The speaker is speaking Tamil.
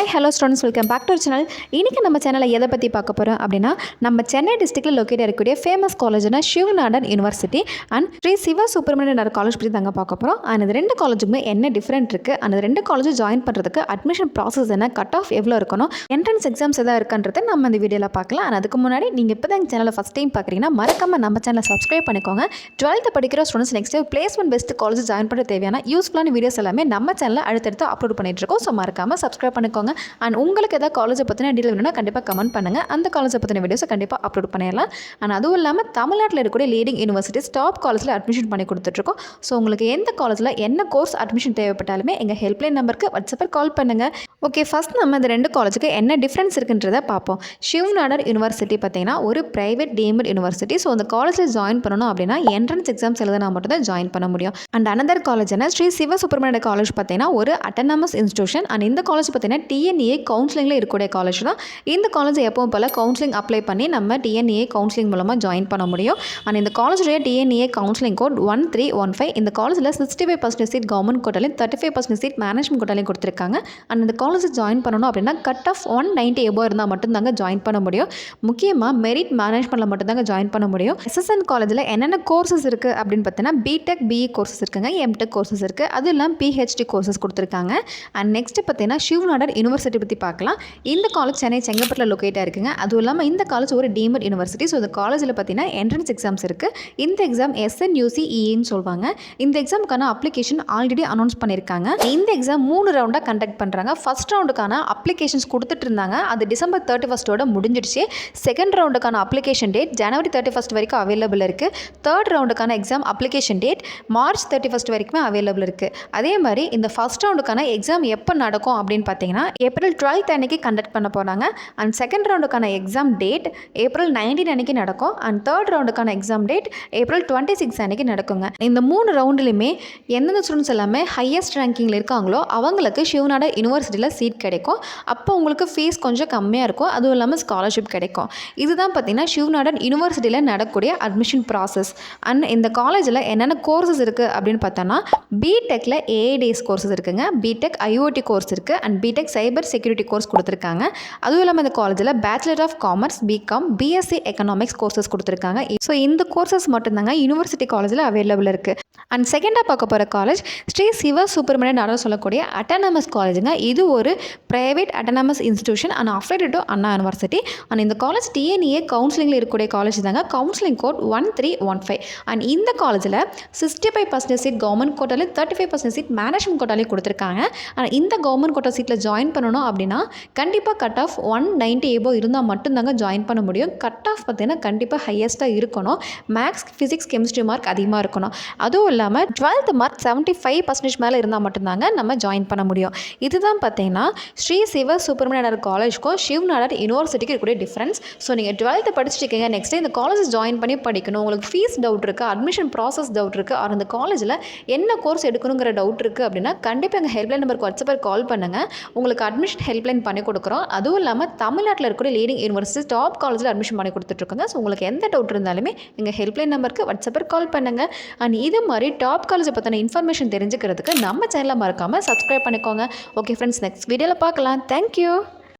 Hi hello students, welcome back to our channel. இன்றைக்கி நம்ம சேனலில் எதை பற்றி பார்க்க போகிறோம் அப்படின்னா, நம்ம சென்னை டிஸ்ட்ரிக்டில் லொக்கேட் இருக்கக்கூடிய ஃபேமஸ் காலேஜ்னா Sivanadan university and Sri Siva Subramanian college பற்றி தாங்க பார்க்க போகிறோம். அண்ட் இந்த ரெண்டு காலேஜுமே என்ன டிஃப்ரெண்ட் இருக்குது, அந்த ரெண்டு காலேஜும் ஜாயின் பண்ணுறதுக்கு அட்மிஷன் ப்ராசஸ் என்ன, கட் ஆஃப் எவ்வளோ இருக்கணும், என்ட்ரன்ஸ் எக்ஸாம்ஸ் எதாவது இருக்குன்றதை நம்ம இந்த வீடியோவில் பார்க்கலாம். அண்ட் அதுக்கு முன்னாடி நீங்கள் இப்போ தான் எங்கள் சேனலை ஃபஸ்ட் டைம் பார்க்குறீங்கன்னா மறக்காமல் நம்ம சேனலை சப்ஸ்கிரைப் பண்ணிக்கோங்க. 12th படிக்கிற students next placement best college join பண்ண தேவையான யூஸ்ஃபுல்லான வீடியோஸ் எல்லாமே நம்ம சேனலில் அடுத்தடுத்து அப்லோட் பண்ணிட்டு இருக்கோம். ஸோ மறக்காமல் சப்ஸ்கிரைப் பண்ணிக்கோங்க. அண்ட் உங்களுக்கு ஏதாவது காலேஜை பற்றின டீட்டெயில் வேணும்னா கண்டிப்பாக கமெண்ட் பண்ணுங்கள். அந்த காலேஜை பற்றின வீடியோஸை கண்டிப்பாக அப்லோட் பண்ணிடலாம். அண்ட் அதுவும் இல்லாமல் தமிழ்நாட்டில் இருக்கக்கூடிய லீடிங் யூனிவர்சிட்டிஸ் டாப் காலேஜில் அட்மிஷன் பண்ணி கொடுத்துட்ருக்கோம். ஸோ உங்களுக்கு எந்த காலேஜில் என்ன கோர்ஸ் அட்மிஷன் தேவைப்பட்டாலுமே எங்கள் ஹெல்ப்லைன் நம்பருக்கு வாட்ஸ்அப்பில் கால் பண்ணுங்கள். ஓகே, ஃபஸ்ட் நம்ம இந்த ரெண்டு காலேஜுக்கு என்ன டிஃப்ரென்ஸ் இருக்குன்றதை பார்ப்போம். சிவநாடன் யூனிவர்சிட்டி பார்த்தீங்கன்னா ஒரு பிரைவேட் டீம்டு யூனிவர்சிட்டி. ஸோ அந்த காலேஜில் ஜாயின் பண்ணணும் அப்படின்னா என்ட்ரன்ஸ் எக்ஸாம்ஸ் எழுதினா மட்டும் தான் ஜாயின் பண்ண முடியும். And another college Shri Siva Subramaniya college பார்த்தீங்கன்னா ஒரு அட்டானமஸ் இன்ஸ்டியூஷன். அண்ட் இந்த காலேஜ் பார்த்தீங்கன்னா டிஎன்ஏ கவுன்சிலிங்கில் இருக்கக்கூடிய காலேஜ் தான். இந்த காலேஜ் எப்பவும் போல் கவுன்சிலிங் அப்ளை பண்ணி நம்ம டிஎன்ஏ கவுன்சிலிங் மூலமாக ஜாயின் பண்ண முடியும். அண்ட் இந்த காலேஜுடைய டிஎன்ஏ கவுன்சிலிங் கோட் 1315. இந்த காலேஜில் 65% சீட் கவர்மெண்ட் கோட்டாலையும் 35% சீட் மேனேஜ்மெண்ட் கோட்டாலையும் கொடுத்துருக்காங்க. அண்ட் இந்த காலேஜ் ஜாயின் பண்ணணும் அப்படின்னா கட் ஆஃப் 190 எபோ இருந்தால் மட்டும்தாங்க ஜாயின் பண்ண முடியும். முக்கியமாக மெரிட் மேனேஜ்மெண்ட்டில் மட்டும்தாங்க ஜாயின் பண்ண முடியும். எஸ்எஸ்என் காலேஜில் என்னென்ன கோர்சஸ் இருக்குது அப்படின்னு பார்த்தீங்கன்னா பிடெக் பிஇ கோர்சஸ் இருக்குங்க, எம்டெக் கோர்சஸ் இருக்குது, அது இல்லாமல் பிஹெச்டி கோர்சஸ் கொடுத்துருக்காங்க. அண்ட் நெக்ஸ்ட் பார்த்தீங்கன்னா சிவநாடன் யூனிவர்சிட்டி பற்றி பார்க்கலாம். இந்த காலேஜ் சென்னை செங்கப்பட்டில் லொக்கேட்டாக இருக்குங்க. அதுவும் இல்லாமல் இந்த காலேஜ் ஒரு டீம்டு யூனிவர்சிட்டி. ஸோ இந்த காலேஜில் பார்த்தீங்கன்னா என்ட்ரன்ஸ் எக்ஸாம்ஸ் இருக்குது. இந்த எக்ஸாம் SNUCEன்னு சொல்லுவாங்க. இந்த எக்ஸாமுக்கான அப்ளிகேஷன் ஆல்ரெடி அனௌன்ஸ் பண்ணியிருக்காங்க. இந்த எக்ஸாம் 3 ரவுண்டாக கண்டக்ட் பண்ணுறாங்க. ஃபர்ஸ்ட் ரவுண்டுக்கான அப்ளிகேஷன்ஸ் கொடுத்துட்டு இருந்தாங்க, அது டிசம்பர் 31 முடிஞ்சிடுச்சு. செகண்ட் ரவுண்டுக்கான அப்ளிகேஷன் டேட் ஜனவரி 31 வரைக்கும் அவைலபிள் இருக்குது. தேர்ட் ரவுண்டுக்கான எக்ஸாம் அப்ளிகேஷன் டேட் மார்ச் 31 வரைக்குமே அவைலபிள் இருக்குது. அதே மாதிரி இந்த ஃபர்ஸ்ட் ரவுண்டுக்கான எக்ஸாம் எப்போ நடக்கும் அப்படின்னு பார்த்தீங்கன்னா ஏப்ரல் 12 அன்னைக்கு கண்டக்ட் பண்ண போகிறாங்க. அண்ட் செகண்ட் ரவுண்டுக்கான எக்ஸாம் டேட் ஏப்ரல் 19 அன்னைக்கு நடக்கும். அண்ட் தேர்ட் ரவுண்டுக்கான எக்ஸாம் டேட் ஏப்ரல் 26 அன்னைக்கு நடக்குங்க. இந்த 3 ரவுண்டுலையுமே எந்தெந்த ஸ்டூடெண்ட்ஸ் எல்லாமே ஹையஸ்ட் ரேங்கிங்கில் இருக்காங்களோ அவங்களுக்கு சிவநாடன் யூனிவர்சிட்டியில் சீட் கிடைக்கும். அப்போ உங்களுக்கு ஃபீஸ் கொஞ்சம் கம்மியாக இருக்கும், அதுவும் இல்லாமல் ஸ்காலர்ஷிப் கிடைக்கும். இதுதான் பார்த்தீங்கன்னா சிவநாடன் யூனிவர்சிட்டியில் நடக்கக்கூடிய அட்மிஷன் ப்ராசஸ். அண்ட் இந்த காலேஜில் என்னென்ன கோர்சஸ் இருக்குது அப்படின்னு பார்த்தோன்னா பிடெக்கில் ஏஐடிஎஸ் கோர்சஸ் இருக்குங்க, பிடெக் IoT கோர்ஸ் இருக்குது, and BTech cyber security course கொடுத்துருக்காங்க. அதுவும் இல்லாமல் இந்த காலேஜில் bachelor of commerce, BCom, BSc economics courses கொடுத்துருக்காங்க. ஸோ இந்த கோர்சஸ் மட்டும்தாங்க யூனிவர்சிட்டி காலேஜில் அவைலபிள் இருக்குது. அண்ட் செகண்டாக பார்க்க போகிற காலேஜ் ஸ்ரீ சிவ சுப்பிரமணியன் சொல்லக்கூடிய அட்டானமஸ் காலேஜுங்க. இது ஒரு private autonomous institution and affiliated to Anna university. And இந்த காலேஜ் டிஎன்ஏ கவுன்சிலிங்கில் இருக்கக்கூடிய காலேஜ் தாங்க. Counselling code 1315. அண்ட் இந்த காலேஜில் 65% சீட் கவர்மெண்ட் கோட்டாலையும் 35% சீட் மேனேஜ்மெண்ட் கோட்டாலையும் கொடுத்துருக்காங்க. ஆனால் இந்த கவர்மெண்ட் கோட்டா சீட்டில் ஜாயின் பண்ணணும் அப்படின்னா கண்டிப்பாக கட் ஆஃப் 190 எபோ இருந்தால் மட்டும்தாங்க ஜாயின் பண்ண முடியும். கட் ஆஃப் பார்த்தீங்கன்னா கண்டிப்பாக ஹையஸ்ட்டாக இருக்கணும். மேக்ஸ், ஃபிசிக்ஸ், கெமிஸ்ட்ரி மார்க் அதிகமாக இருக்கணும். அதுவும் இல்லாமல் 12th மார்க் 75% மேலே இருந்தால் மட்டும்தாங்க நம்ம ஜாயின் பண்ண முடியும். இதுதான் பார்த்தீங்கன்னா ஸ்ரீ சிவ சுப்பிரமணியன் காலேஜுக்கும் சிவநாடன் யூனிவர்சிட்டிக்கு இருக்கக்கூடிய டிஃப்ரென்ஸ். ஸோ நீங்கள் 12th படிச்சுருக்கீங்க, நெக்ஸ்ட் இந்த காலேஜ் ஜாயின் பண்ணி படிக்கணும், உங்களுக்கு ஃபீஸ் டவுட் இருக்குது, அட்மிஷன் ப்ராசஸ் டவுட் இருக்குது, அந்த காலேஜில் என்ன கோர்ஸ் எடுக்கணுங்கிற டவுட் இருக்குது அப்படின்னா கண்டிப்பாக எங்கள் ஹெல்ப்லைன் நம்பருக்கு வாட்ஸ்அப்பில் கால் பண்ணுங்கள். உங்களுக்கு அட்மிஷன் ஹெல்ப்லைன் பண்ணி கொடுக்குறோம். அதுவும் இல்லாமல் தமிழ்நாட்டில் இருக்கக்கூடிய லீடிங் யூனிவர்சிட்டி டாப் காலேஜில் அட்மிஷன் பண்ணி கொடுத்துட்ருக்காங்க. ஸோ உங்களுக்கு எந்த டவுட் இருந்தாலுமே எங்கள் ஹெல்ப்லைன் நம்பருக்கு வாட்ஸ்அப்பில் கால் பண்ணுங்கள். அண்ட் இது மாதிரி டாப் காலேஜை பற்றின இன்ஃபர்மேஷன் தெரிஞ்சுக்கிறதுக்கு நம்ம சேனலை மறக்காமல் சப்ஸ்கிரைப் பண்ணிக்கோங்க. ஓகே ஃப்ரெண்ட்ஸ், நெக்ஸ்ட் வீடியோவில் பார்க்கலாம். தேங்க்யூ.